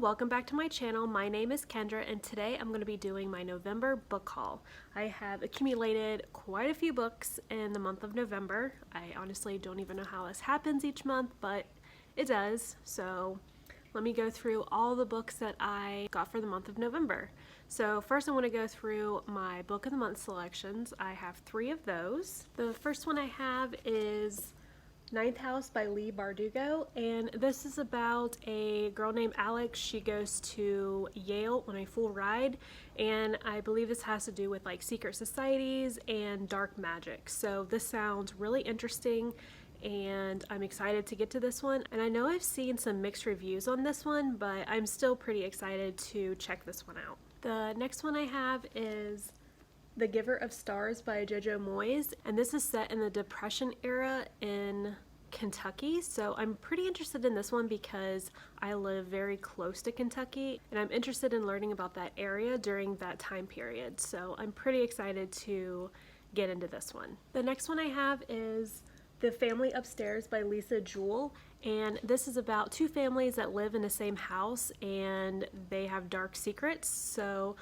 welcome back to my channel. My name is Kendra and today I'm going to be doing my November book haul. I have accumulated quite a few books in the month of November. I honestly don't even know how this happens each month, but it does. So let me go through all the books that I got for the month of November. So first I want to go through my book of the month selections. I have 3 of those. The first one I have is Ninth House by Leigh Bardugo, and this is about a girl named Alex. She goes to Yale on a full ride, and I believe this has to do with like secret societies and dark magic. So this sounds really interesting and I'm excited to get to this one. And I know I've seen some mixed reviews on this one, but I'm still pretty excited to check this one out. The next one I have is The Giver of Stars by Jojo Moyes, and this is set in the Depression era in Kentucky. So I'm pretty interested in this one because I live very close to Kentucky and I'm interested in learning about that area during that time period. So I'm pretty excited to get into this one. The next one I have is The Family Upstairs by Lisa Jewell, and this is about 2 families that live in the same house and they have dark secrets. So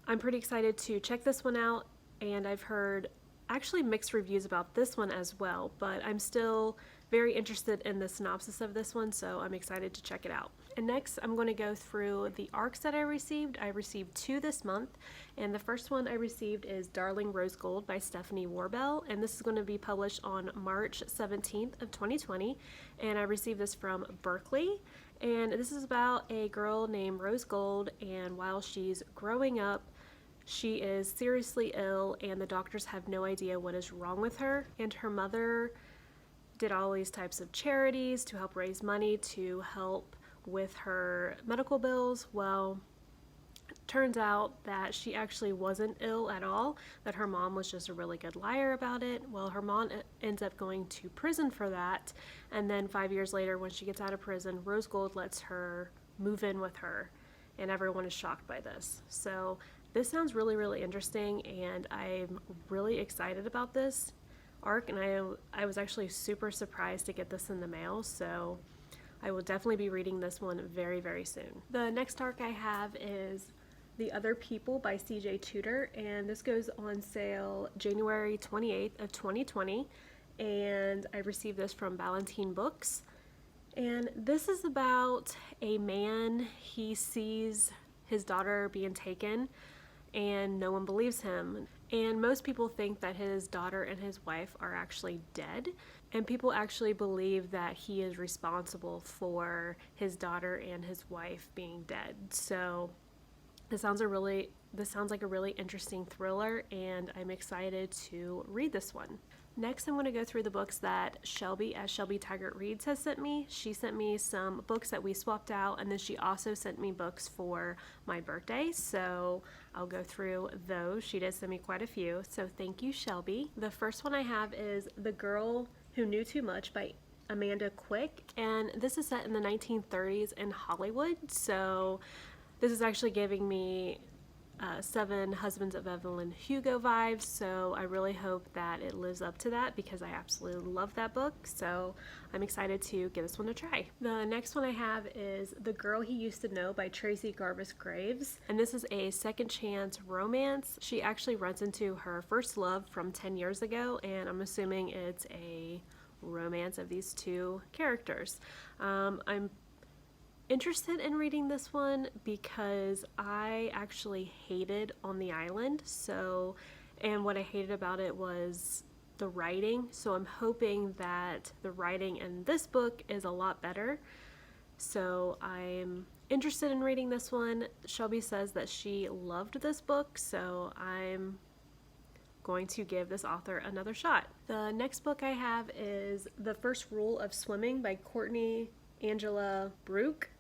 I'm pretty excited to check this one out, and I've heard actually mixed reviews about this one as well, but I'm still very interested in the synopsis of this one, so I'm excited to check it out. And next I'm going to go through the ARCs that I received. I received 2 this month, and the first one I received is Darling Rose Gold by Stephanie Warbell, and this is going to be published on March 17th of 2020, and I received this from Berkeley. And this is about a girl named Rose Gold, and while she's growing up, she is seriously ill and the doctors have no idea what is wrong with her, and her mother did all these types of charities to help raise money to help with her medical bills. Well, it turns out that she actually wasn't ill at all, that her mom was just a really good liar about it. Well, her mom ends up going to prison for that, and then 5 years later when she gets out of prison, Rose Gold lets her move in with her, and everyone is shocked by this. So this sounds really, really interesting, and I'm really excited about this arc, and I was actually super surprised to get this in the mail, so I will definitely be reading this one very, very soon. The next arc I have is The Other People by CJ Tudor, and this goes on sale January 28th of 2020, and I received this from Ballantine Books. And this is about a man. He sees his daughter being taken and no one believes him, and most people think that his daughter and his wife are actually dead, and people actually believe that he is responsible for his daughter and his wife being dead. So this sounds like a really interesting thriller, and I'm excited to read this one. Next, I'm going to go through the books that Shelby Taggart Reads has sent me. She sent me some books that we swapped out, and then she also sent me books for my birthday, so I'll go through those. She did send me quite a few, so thank you, Shelby. The first one I have is The Girl Who Knew Too Much by Amanda Quick, and this is set in the 1930s in Hollywood, so this is actually giving me 7 Husbands of Evelyn Hugo vibes, so I really hope that it lives up to that because I absolutely love that book, so I'm excited to give this one a try. The next one I have is The Girl He Used to Know by Tracy Garvis Graves, and this is a second chance romance. She actually runs into her first love from 10 years ago, and I'm assuming it's a romance of these 2 characters. I'm interested in reading this one because I actually hated On the Island, and what I hated about it was the writing, so I'm hoping that the writing in this book is a lot better, so I'm interested in reading this one. Shelby says that she loved this book, so I'm going to give this author another shot. The next book I have is The First Rule of Swimming by Courtney Angela Brooke.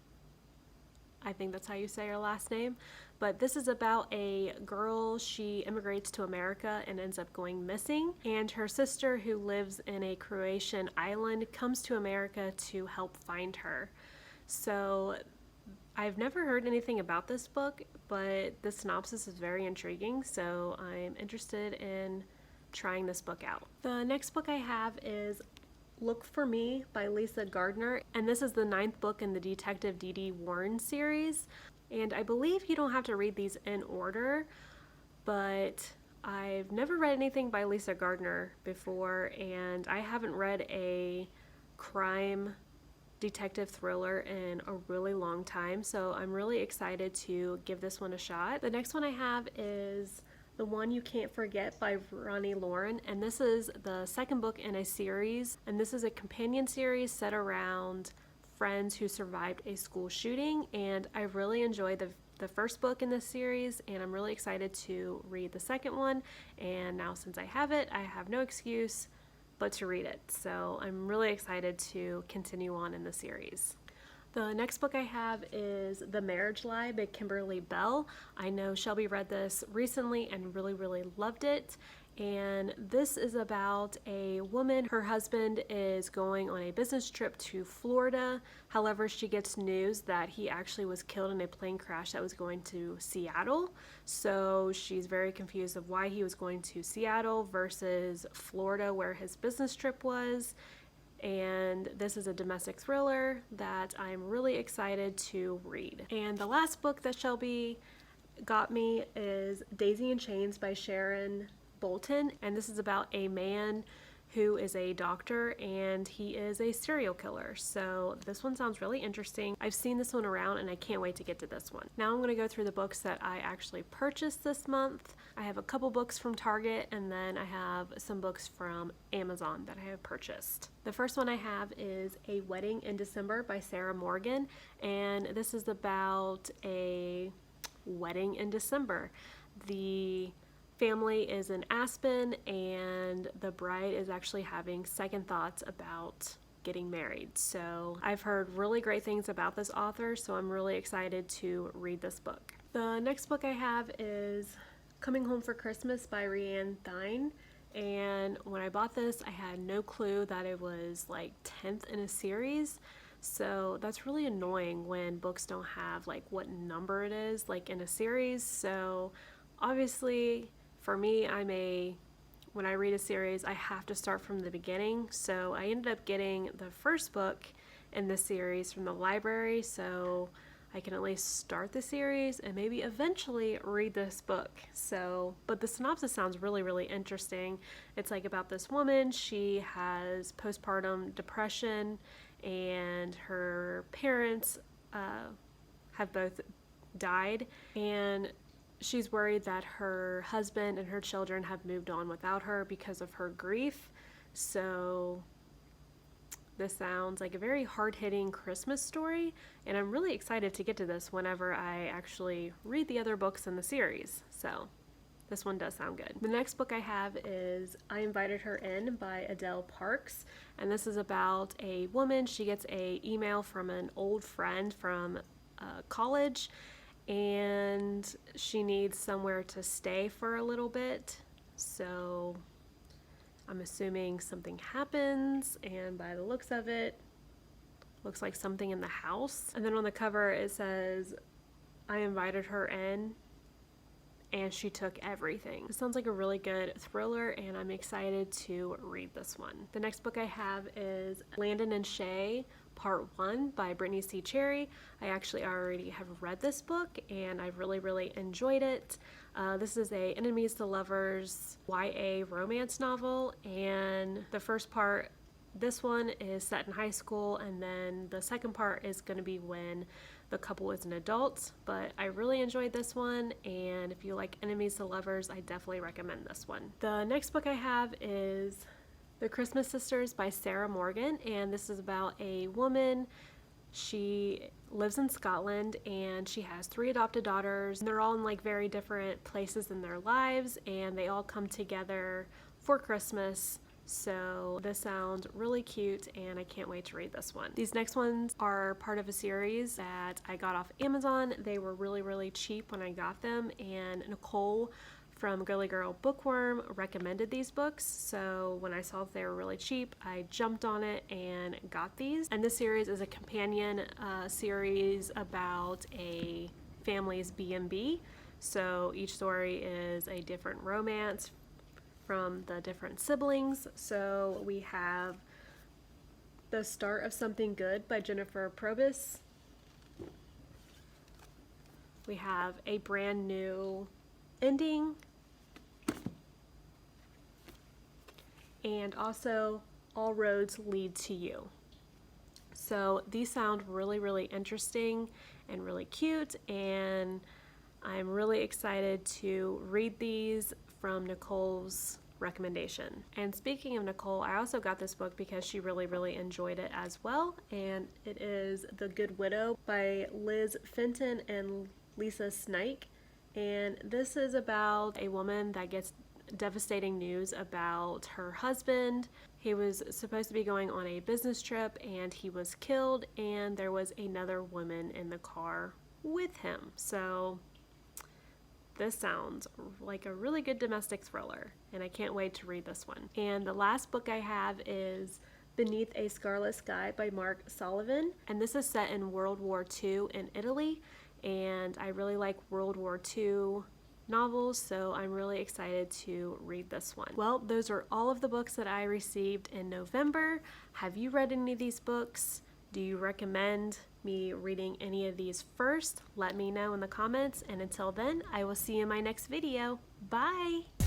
I think that's how you say her last name, but this is about a girl. She immigrates to America and ends up going missing, and her sister, who lives in a Croatian island, comes to America to help find her. So I've never heard anything about this book, but the synopsis is very intriguing, so I'm interested in trying this book out. The next book I have is Look for Me by Lisa Gardner, and this is the 9th book in the Detective Dee Warren series. And I believe you don't have to read these in order, but I've never read anything by Lisa Gardner before, and I haven't read a crime detective thriller in a really long time, so I'm really excited to give this one a shot. The next one I have is The One You Can't Forget by Ronnie Lauren, and this is the second book in a series, and this is a companion series set around friends who survived a school shooting, and I really enjoyed the first book in this series, and I'm really excited to read the second one. And now since I have it, I have no excuse but to read it, so I'm really excited to continue on in the series. The next book I have is The Marriage Lie by Kimberly Bell. I know Shelby read this recently and really loved it. And this is about a woman. Her husband is going on a business trip to Florida. However, she gets news that he actually was killed in a plane crash that was going to Seattle. So she's very confused of why he was going to Seattle versus Florida, where his business trip was. And this is a domestic thriller that I'm really excited to read. And the last book that Shelby got me is Daisy in Chains by Sharon Bolton, and this is about a man who is a doctor and he is a serial killer. So this one sounds really interesting. I've seen this one around and I can't wait to get to this one. Now I'm going to go through the books that I actually purchased this month. I have a couple books from Target, and then I have some books from Amazon that I have purchased. The first one I have is A Wedding in December by Sarah Morgan, and this is about a wedding in December. The family is in Aspen, and the bride is actually having second thoughts about getting married. So I've heard really great things about this author, so I'm really excited to read this book. The next book I have is Coming Home for Christmas by Rianne Thine. And when I bought this, I had no clue that it was like 10th in a series. So that's really annoying when books don't have like what number it is like in a series. So obviously for me, when I read a series, I have to start from the beginning. So I ended up getting the first book in the series from the library, so I can at least start the series and maybe eventually read this book. But the synopsis sounds really interesting. It's like about this woman. She has postpartum depression, and her parents have both died, and she's worried that her husband and her children have moved on without her because of her grief. So this sounds like a very hard-hitting Christmas story, and I'm really excited to get to this whenever I actually read the other books in the series. So this one does sound good. The next book I have is I Invited Her In by Adele Parks, and this is about a woman. She gets an email from an old friend from college, and she needs somewhere to stay for a little bit. So I'm assuming something happens, and by the looks of it, looks like something in the house. And then on the cover it says, I invited her in and she took everything. It sounds like a really good thriller, and I'm excited to read this one. The next book I have is Landon and Shay Part 1 by Brittany C. Cherry. I actually already have read this book, and I've really enjoyed it. This is a enemies to lovers YA romance novel, and the first part, this one is set in high school, and then the second part is going to be when the couple is an adult. But I really enjoyed this one, and if you like enemies to lovers, I definitely recommend this one. The next book I have is The Christmas Sisters by Sarah Morgan, and this is about a woman. She lives in Scotland, and she has 3 adopted daughters. They're all in like very different places in their lives, and they all come together for Christmas. So this sounds really cute, and I can't wait to read this one. These next ones are part of a series that I got off Amazon. They were really cheap when I got them, and Nicole from Girly Girl Bookworm recommended these books, so when I saw that they were really cheap, I jumped on it and got these. And this series is a companion series about a family's B&B, so each story is a different romance from the different siblings. So we have The Start of Something Good by Jennifer Probus. We have A Brand New Ending. And also All Roads Lead to You. So these sound really, really interesting and really cute, and I'm really excited to read these from Nicole's recommendation. And speaking of Nicole, I also got this book because she really, really enjoyed it as well, and it is The Good Widow by Liz Fenton and Lisa Snike. And this is about a woman that gets devastating news about her husband. He was supposed to be going on a business trip and he was killed, and there was another woman in the car with him. So this sounds like a really good domestic thriller, and I can't wait to read this one. And the last book I have is Beneath a Scarlet Sky by Mark Sullivan, and this is set in World War II in Italy, and I really like World War II novels, so I'm really excited to read this one. Well, those are all of the books that I received in November. Have you read any of these books? Do you recommend me reading any of these first? Let me know in the comments, and until then, I will see you in my next video. Bye!